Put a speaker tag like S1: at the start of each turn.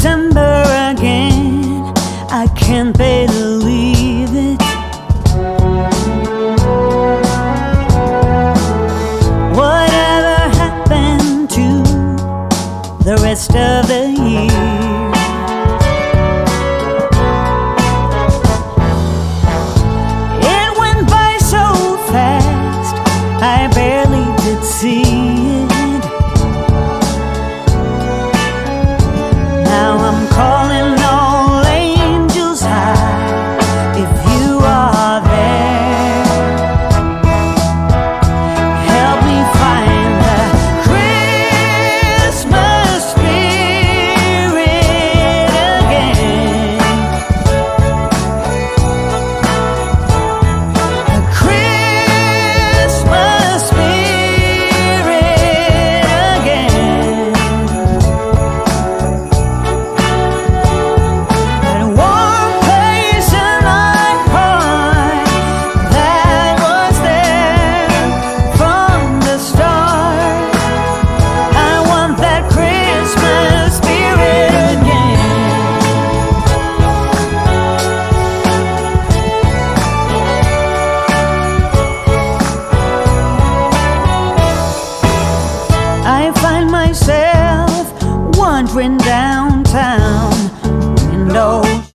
S1: December again, I can't believe it. Whatever happened to the rest of the year? It went by so fast, I barely did see it. Now I'm calling all angels high, if you are there, help me find the Christmas spirit again. The Christmas spirit again. That warm place in my heart that was there from the start. I want that Christmas spirit again. I find myself wandering down